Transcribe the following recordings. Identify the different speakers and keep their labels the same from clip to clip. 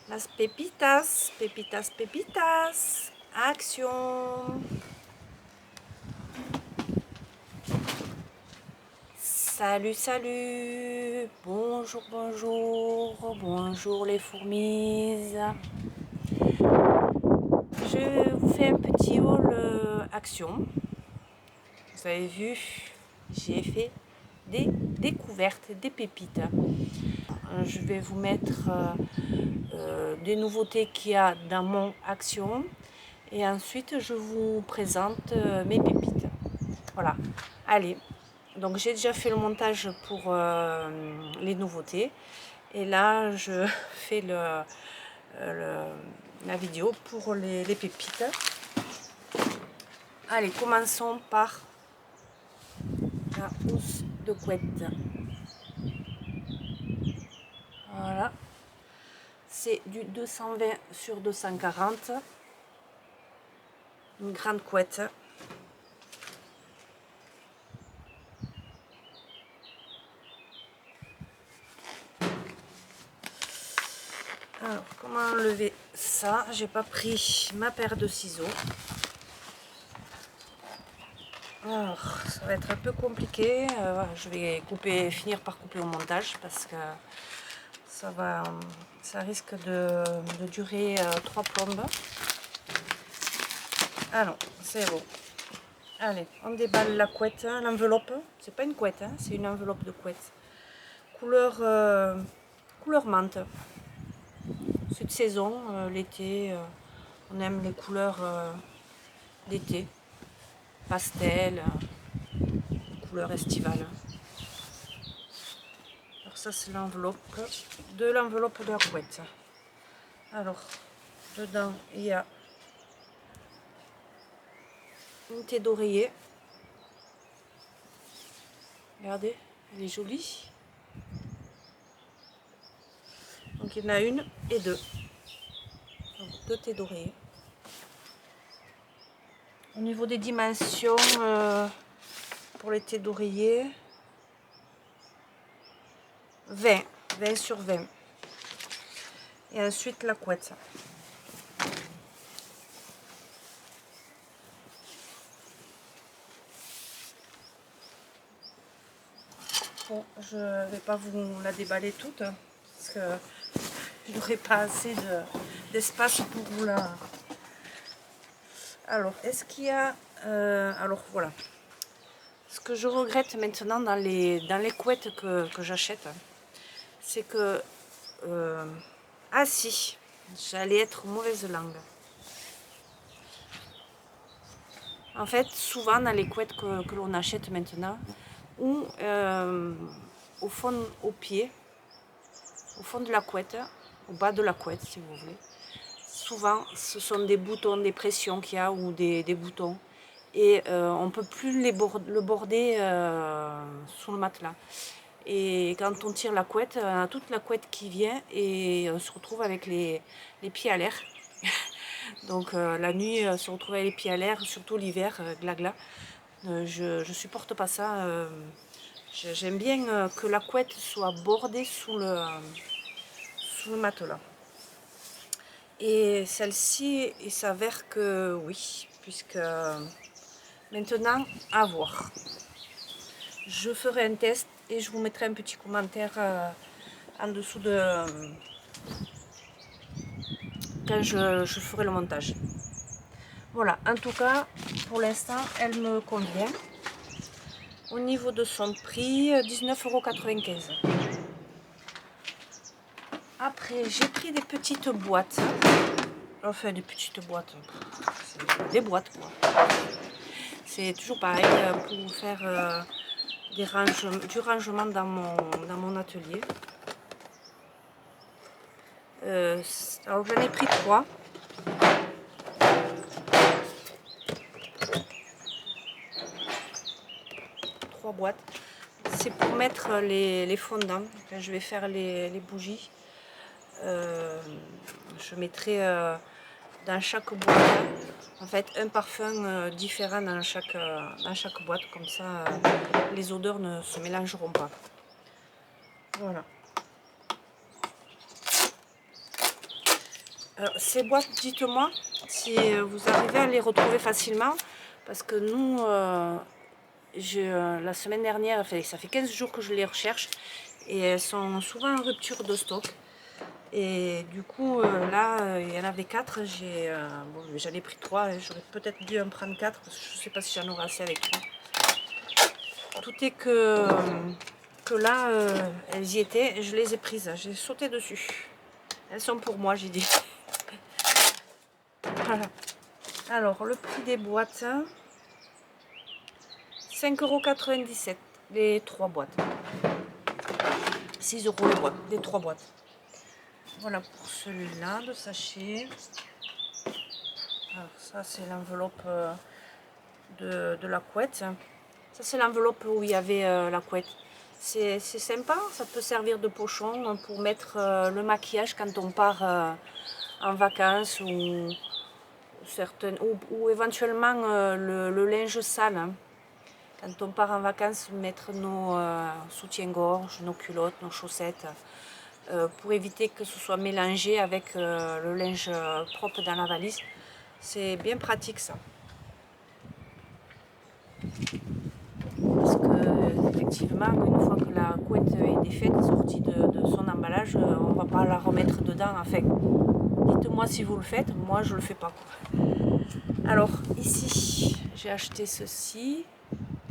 Speaker 1: Las pepitas, pepitas, pepitas. Action. Salut, salut. Bonjour, bonjour. Bonjour les fourmis. Je vous fais un petit haul action. Vous avez vu, j'ai fait des découvertes, des pépites. Je vais vous mettre des nouveautés qu'il y a dans mon action. Et ensuite, je vous présente mes pépites. Voilà. Allez. Donc, j'ai déjà fait le montage pour les nouveautés. Et là, je fais la vidéo pour les pépites. Allez, commençons par la housse de couette. Voilà. C'est du 220 sur 240. Une grande couette. Alors, comment enlever ça? J'ai pas pris ma paire de ciseaux. Alors, ça va être un peu compliqué. Je vais finir par couper au montage parce que ça risque de durer 3 plombes. Alors, c'est bon. Allez, on déballe la couette, l'enveloppe. C'est pas une couette, hein, c'est une enveloppe de couette. Couleur menthe. C'est de saison, l'été. On aime les couleurs d'été. Pastel, couleur estivale. Alors ça c'est l'enveloppe de la couette. Alors dedans il y a une thé d'oreiller. Regardez, elle est jolie. Donc il y en a une et deux. Donc 2 thés d'oreiller. Au niveau des dimensions pour les thés d'oreiller, 20 sur 20. Et ensuite la couette. Bon, je ne vais pas vous la déballer toute parce que je n'aurai pas assez d'espace pour vous la... Alors, est-ce qu'il y a... alors voilà. Ce que je regrette maintenant dans les couettes que j'achète, c'est que... ah si, j'allais être mauvaise langue. En fait, souvent dans les couettes que l'on achète maintenant, ou au fond, au pied, au fond de la couette, au bas de la couette si vous voulez, souvent ce sont des boutons, des pressions qu'il y a ou des boutons. Et on ne peut plus le border sous le matelas. Et quand on tire la couette, on a toute la couette qui vient et on se retrouve avec les pieds à l'air. Donc la nuit, se retrouver avec les pieds à l'air, surtout l'hiver, gla-gla. Je supporte pas ça. J'aime bien que la couette soit bordée sous le matelas. Et celle-ci, il s'avère que oui, puisque maintenant, à voir. Je ferai un test et je vous mettrai un petit commentaire en dessous de quand je ferai le montage. Voilà, en tout cas, pour l'instant, elle me convient. Au niveau de son prix, 19,95 €. Après, j'ai pris des petites boîtes. Enfin, des petites boîtes. Des boîtes, quoi. C'est toujours pareil pour faire du rangement dans mon atelier. Alors, j'en ai pris 3. Boîtes. C'est pour mettre les fondants. Quand je vais faire les bougies, je mettrai dans chaque boîte en fait un parfum différent dans chaque boîte, comme ça les odeurs ne se mélangeront pas. Voilà. Ces boîtes, dites-moi si vous arrivez à les retrouver facilement, parce que nous, la semaine dernière, ça fait 15 jours que je les recherche, et elles sont souvent en rupture de stock. Et du coup, là, il y en avait 4, bon, j'en ai pris 3, j'aurais peut-être dû en prendre 4, parce que je ne sais pas si j'en aurai assez avec 3. Tout est que là, elles y étaient, je les ai prises, j'ai sauté dessus. Elles sont pour moi, j'ai dit. Voilà. Alors, le prix des boîtes, 5,97 € les 3 boîtes. 6 € les boîtes, les 3 boîtes. Voilà pour celui-là de sachet. Alors ça c'est l'enveloppe de la couette. Ça c'est l'enveloppe où il y avait la couette. C'est sympa, ça peut servir de pochon pour mettre le maquillage quand on part en vacances ou éventuellement le linge sale. Hein. Quand on part en vacances, mettre nos soutiens-gorge, nos culottes, nos chaussettes, pour éviter que ce soit mélangé avec le linge propre dans la valise. C'est bien pratique ça. Parce que effectivement, une fois que la couette est défaite, sortie de son emballage, on ne va pas la remettre dedans. Enfin, dites-moi si vous le faites, moi je le fais pas. Alors ici, j'ai acheté ceci,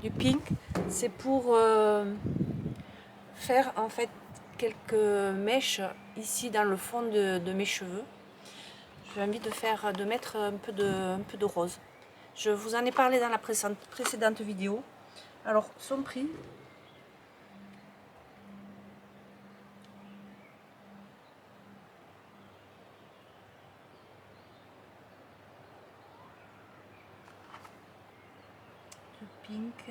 Speaker 1: du pink. C'est pour faire en fait quelques mèches ici dans le fond de mes cheveux. J'ai envie de mettre un peu de rose. Je vous en ai parlé dans la précédente vidéo. Alors, son prix. Le pink.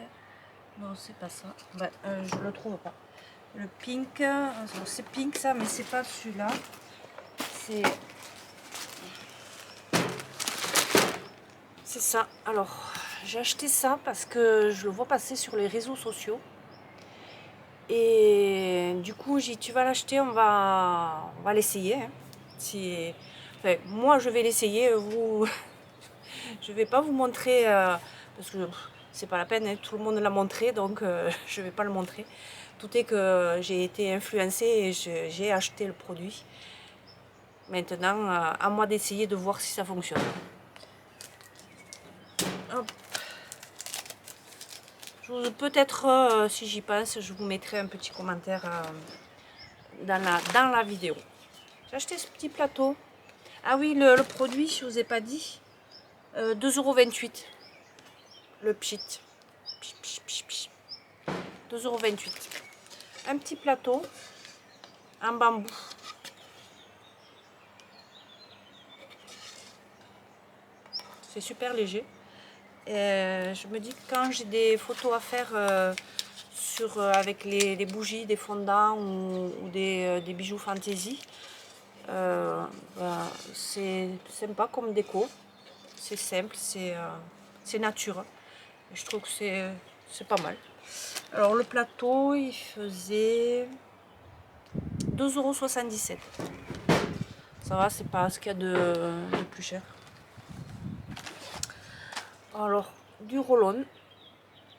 Speaker 1: Non, c'est pas ça. Ben, je le trouve pas. Le pink. C'est pink ça, mais c'est pas celui-là. C'est ça. Alors, j'ai acheté ça parce que je le vois passer sur les réseaux sociaux. Et du coup, j'ai dit, tu vas l'acheter, on va l'essayer. Hein. Enfin, moi, je vais l'essayer. Je vais pas vous montrer parce que c'est pas la peine. Hein, tout le monde l'a montré, donc je vais pas le montrer. Tout est que j'ai été influencée et j'ai acheté le produit. Maintenant, à moi d'essayer de voir si ça fonctionne. Peut-être, si j'y pense, je vous mettrai un petit commentaire dans la vidéo. J'ai acheté ce petit plateau. Ah oui, le produit, je ne vous ai pas dit, 2,28 €. Le pchit. 2,28 €. Un petit plateau en bambou. C'est super léger. Et je me dis que quand j'ai des photos à faire avec les bougies, des fondants ou des bijoux fantaisie, c'est sympa comme déco. C'est simple, c'est nature. Et je trouve que c'est pas mal. Alors le plateau, il faisait 2,77 €. Ça va, c'est pas ce qu'il y a de plus cher. Alors, du roll-on.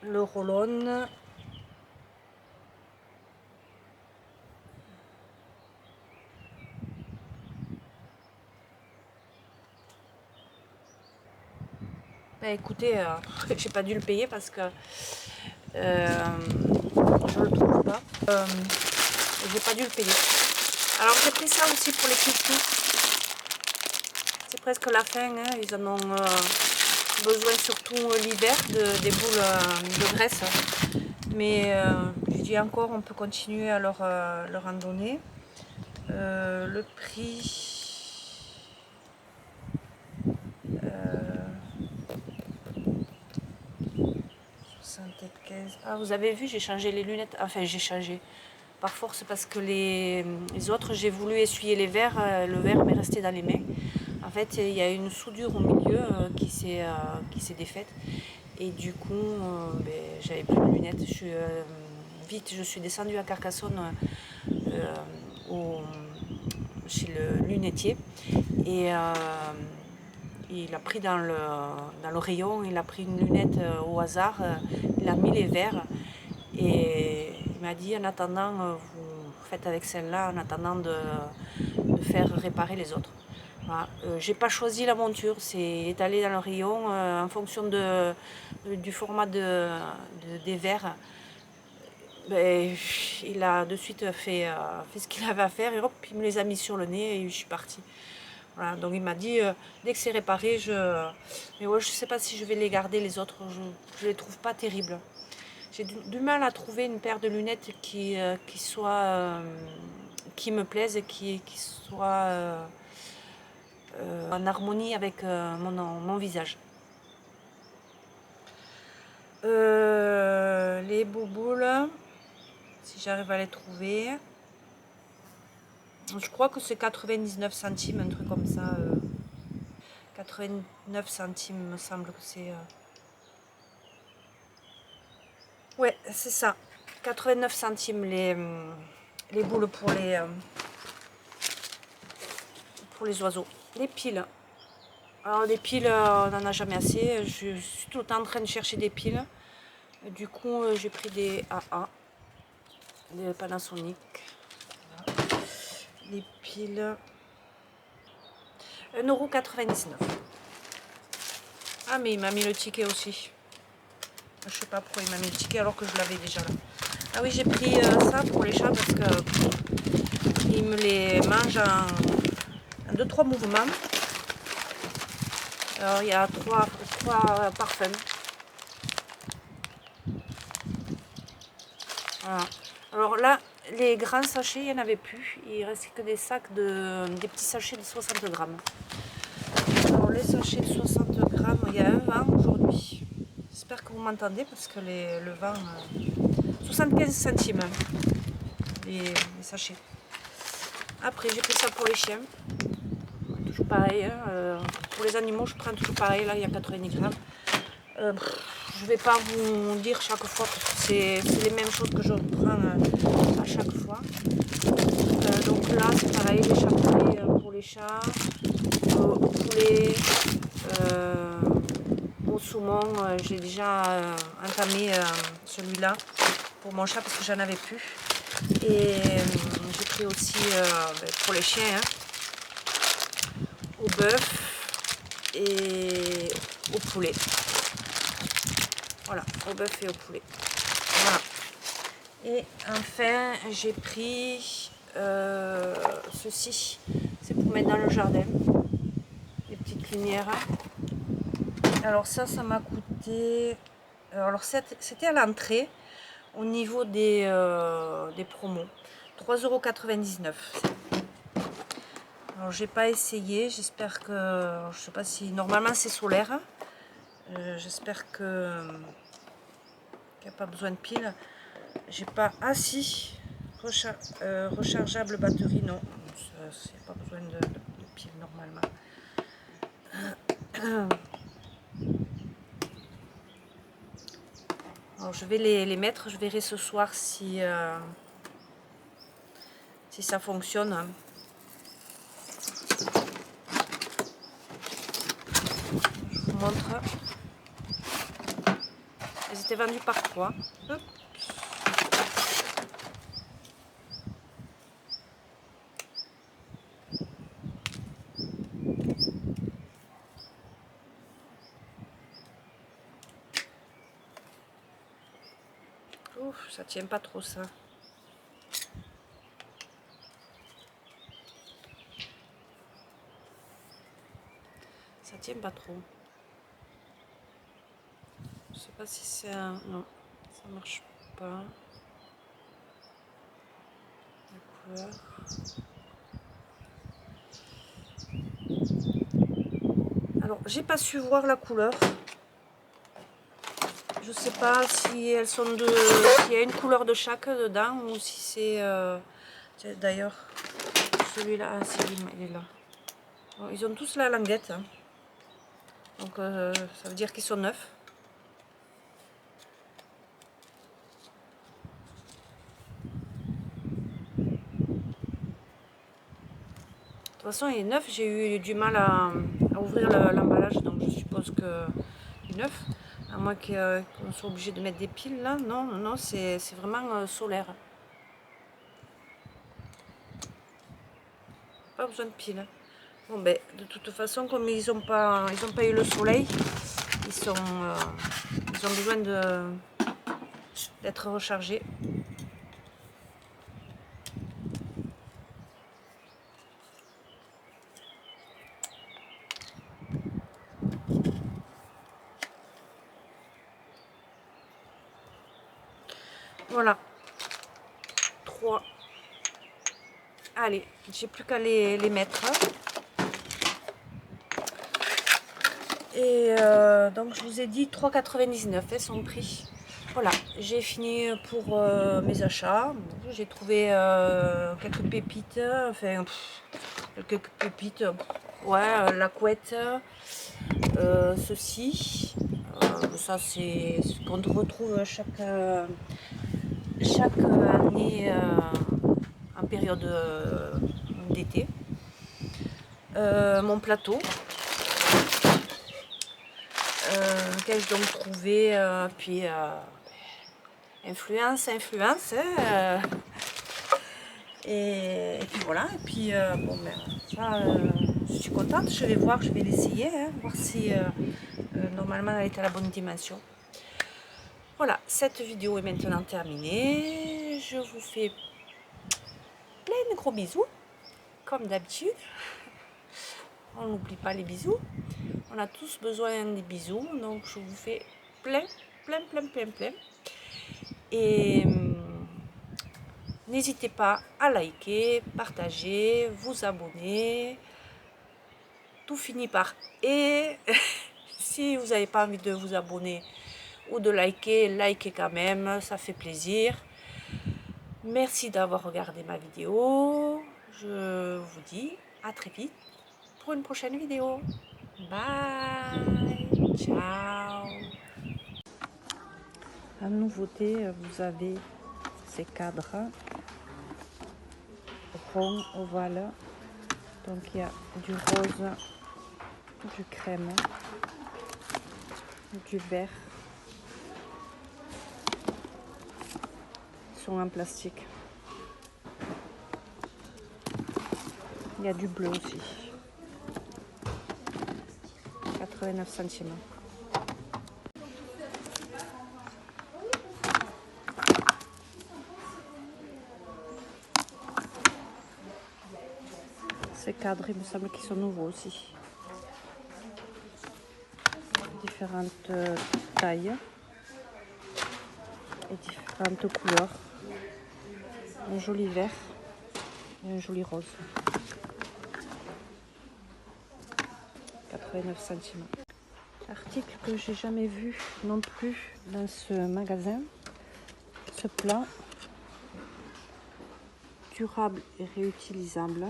Speaker 1: Le roll-on. Bah écoutez, j'ai pas dû le payer parce que je le trouve pas. J'ai pas dû le payer. Alors j'ai pris ça aussi pour les couscous. C'est presque la fin, hein. Ils en ont besoin surtout l'hiver des boules de graisse. Mais je dis encore, on peut continuer à leur en donner. Le prix. Ah, vous avez vu, j'ai changé les lunettes. Enfin, j'ai changé. Par force, parce que les autres, j'ai voulu essuyer les verres. Le verre m'est resté dans les mains. En fait, il y a une soudure au milieu qui s'est défaite. Et du coup, j'avais plus de lunettes. Je suis descendue à Carcassonne chez le lunetier. Et il a pris dans le rayon, il a pris une lunette au hasard, il a mis les verres. Et il m'a dit, en attendant, vous faites avec celle-là, en attendant de faire réparer les autres. Voilà. J'ai pas choisi la monture, c'est étalé dans le rayon en fonction du format des verres. Ben, il a de suite fait ce qu'il avait à faire et hop, il me les a mis sur le nez et je suis partie. Voilà, donc il m'a dit, dès que c'est réparé, mais ouais, je sais pas si je vais les garder les autres, je les trouve pas terribles. J'ai du mal à trouver une paire de lunettes qui me plaise et qui soit en harmonie avec mon visage. Les bouboules, si j'arrive à les trouver, je crois que c'est 99 centimes, un truc comme ça. 89 centimes, me semble que c'est. Ouais, c'est ça. 89 centimes les boules pour les oiseaux. Les piles. Alors des piles, on n'en a jamais assez. Je suis tout le temps en train de chercher des piles. Du coup, j'ai pris des AA, des Panasonic. Voilà. Les piles. 1,99 €. Ah, mais il m'a mis le ticket aussi. Je sais pas pourquoi il m'a mis le ticket alors que je l'avais déjà là. Ah oui, j'ai pris ça pour les chats parce que il me les mange en 2-3 mouvements. Alors il y a trois parfums. Voilà. Alors là, les grands sachets, il n'y en avait plus. Il restait que des sacs des petits sachets de 60 grammes. Alors les sachets de 60 grammes, il y a un vent aujourd'hui. J'espère que vous m'entendez parce que le vent... 75 centimes les sachets. Après j'ai pris ça pour les chiens. Toujours pareil. Hein, pour les animaux, je prends toujours pareil. Là, il y a 90 grammes. Je vais pas vous dire chaque fois que c'est les mêmes choses que je prends à chaque fois. Donc là, c'est pareil, les chapelets pour les chats, au poulet, au saumon. J'ai déjà entamé celui-là pour mon chat parce que j'en avais plus. Et j'ai pris aussi pour les chiens, hein, au bœuf et au poulet. Voilà, au bœuf et au poulet. Voilà. Et enfin, j'ai pris ceci. C'est pour mettre dans le jardin. Des petites lumières. Alors ça m'a coûté... Alors c'était à l'entrée, au niveau des promos. 3,99 €. Alors j'ai pas essayé, j'espère que... Je sais pas si... Normalement c'est solaire. J'espère que... qu'il n'y a pas besoin de piles. J'ai pas... Ah si, rechargeable batterie, non. Il n'y a pas besoin de piles normalement. Alors je vais les mettre, je verrai ce soir si ça fonctionne. Je vous montre. Elles étaient vendues par 3. Hop. Ouf, ça tient pas trop ça. Ça tient pas trop. Je sais pas si c'est un... Non, ça marche pas. La couleur. Alors, j'ai pas su voir la couleur. Je sais pas si elles sont s'il y a une couleur de chaque dedans ou si c'est... D'ailleurs, celui-là, ah, il est là. Bon, ils ont tous la languette. Hein. Donc, ça veut dire qu'ils sont neufs. façon, il est neuf. J'ai eu du mal à ouvrir l'emballage, donc je suppose que il est neuf. À moins qu'on soit obligé de mettre des piles là. Non, non, non, c'est vraiment solaire. Pas besoin de piles. Bon, ben, de toute façon, comme ils ont pas eu le soleil, ils ont besoin d'être rechargés. Voilà. 3. Allez, j'ai plus qu'à les mettre. Et donc je vous ai dit 3,99 son prix. Voilà, j'ai fini pour mes achats. J'ai trouvé quelques pépites, enfin quelques pépites. Ouais, la couette, ceci. Ça c'est ce qu'on retrouve chaque année en période d'été. Mon plateau. Qu'ai-je donc trouvé puis influence et puis voilà, et puis bon ben ça je suis contente, je vais voir, je vais l'essayer, hein, voir si normalement elle est à la bonne dimension. Voilà, cette vidéo est maintenant terminée, je vous fais plein de gros bisous comme d'habitude. On n'oublie pas les bisous, on a tous besoin des bisous, donc je vous fais plein. Et n'hésitez pas à liker, partager, vous abonner. Tout finit par et. Si vous n'avez pas envie de vous abonner ou de liker, likez quand même, ça fait plaisir. Merci d'avoir regardé ma vidéo. Je vous dis à très vite pour une prochaine vidéo. Bye, ciao. En nouveauté, vous avez ces cadres rond, ovale. Donc il y a du rose, du crème, du vert. Ils sont en plastique. Il y a du bleu aussi. 89 centimes. Ces cadres, il me semble qu'ils sont nouveaux aussi. Différentes tailles et différentes couleurs. Un joli vert et un joli rose. 89 centimes. Article que j'ai jamais vu non plus dans ce magasin. Ce plat durable et réutilisable.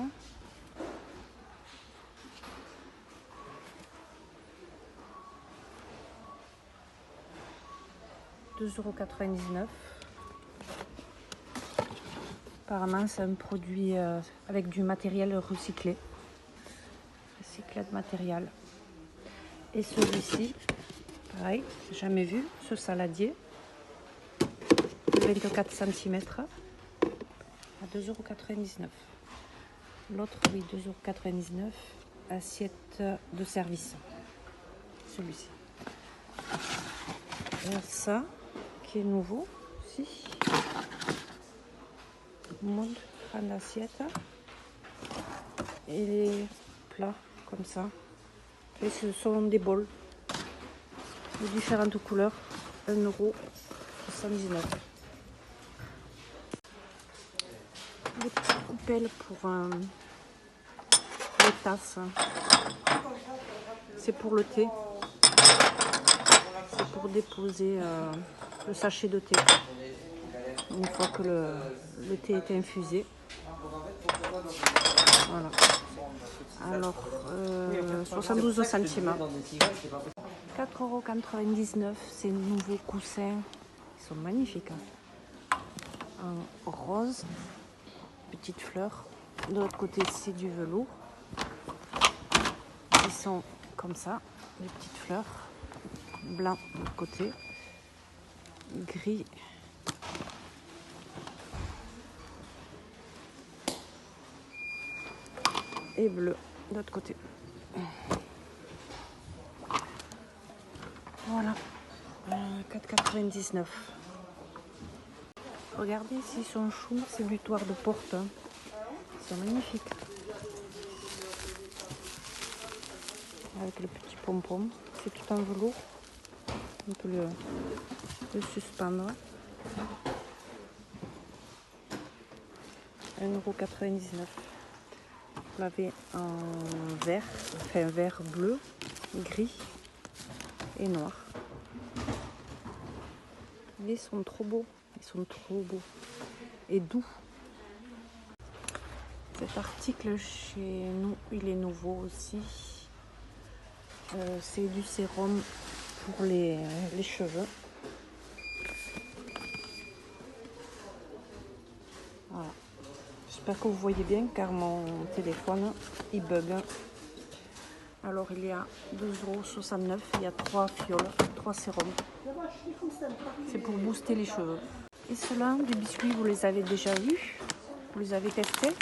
Speaker 1: €2,99. Apparemment, c'est un produit avec du matériel recyclé. Recyclé de matériel. Et celui-ci, pareil, jamais vu, ce saladier, de 24 cm à €2,99. L'autre, oui, €2,99. Assiette de service. Celui-ci. Et ça, qui est nouveau aussi. Monde, prendre l'assiette. Et les plats comme ça. Et ce sont des bols de différentes couleurs. €1,79. Des petites coupelles pour les tasses. C'est pour le thé. C'est pour déposer le sachet de thé. Une fois que le thé est infusé. Voilà. Alors, 72 centimes. €4,99 ces nouveaux coussins. Ils sont magnifiques. En rose, petite fleur. De l'autre côté, c'est du velours. Ils sont comme ça, des petites fleurs. Blanc de l'autre côté. Gris. Et bleu de l'autre côté. Voilà. 4,99. Regardez ici son chou, c'est butoir de porte. C'est magnifique. Avec le petit pompon. C'est tout en velours. On peut le suspendre. 1,99 €. Vous l'avez en vert, enfin vert bleu, gris et noir. Ils sont trop beaux. Ils sont trop beaux. Et doux. Cet article chez nous, il est nouveau aussi. C'est du sérum pour les cheveux. Voilà. J'espère que vous voyez bien car mon téléphone il bug. Alors il y a 2,69 €. Il y a 3 fioles, 3 sérums. C'est pour booster les cheveux. Et ceux-là, des biscuits, vous les avez déjà vus? Vous les avez testés?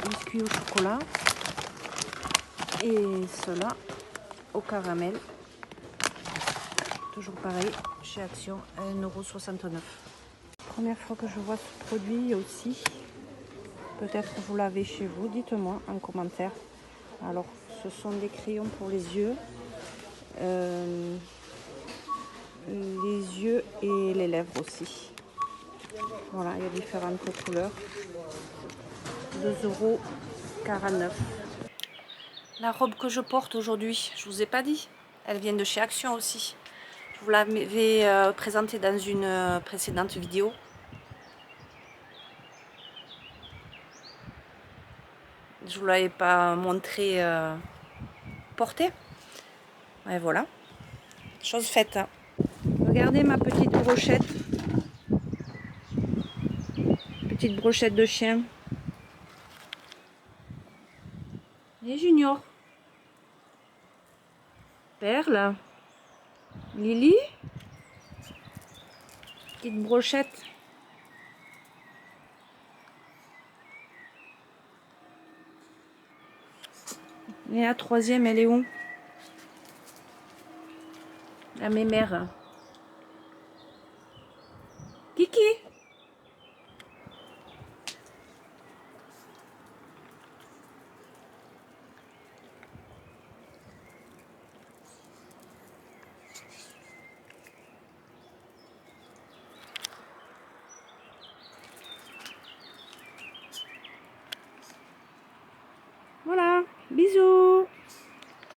Speaker 1: Biscuits au chocolat. Et ceux-là au caramel. Toujours pareil, chez Action, à 1,69 €. Première fois que je vois ce produit aussi. Peut-être que vous l'avez chez vous, dites-moi en commentaire. Alors, ce sont des crayons pour les yeux. Les yeux et les lèvres aussi. Voilà, il y a différentes couleurs. 2,49 €. La robe que je porte aujourd'hui, je vous ai pas dit, elle vient de chez Action aussi. Je vous l'avais présentée dans une précédente vidéo. Je vous l'avais pas montré portée. Et voilà, chose faite. Regardez ma petite brochette. Petite brochette de chien. Et Junior. Perle. Lily. Petite brochette. Et la troisième, elle est où? La mémère. Kiki. Voilà, bisous.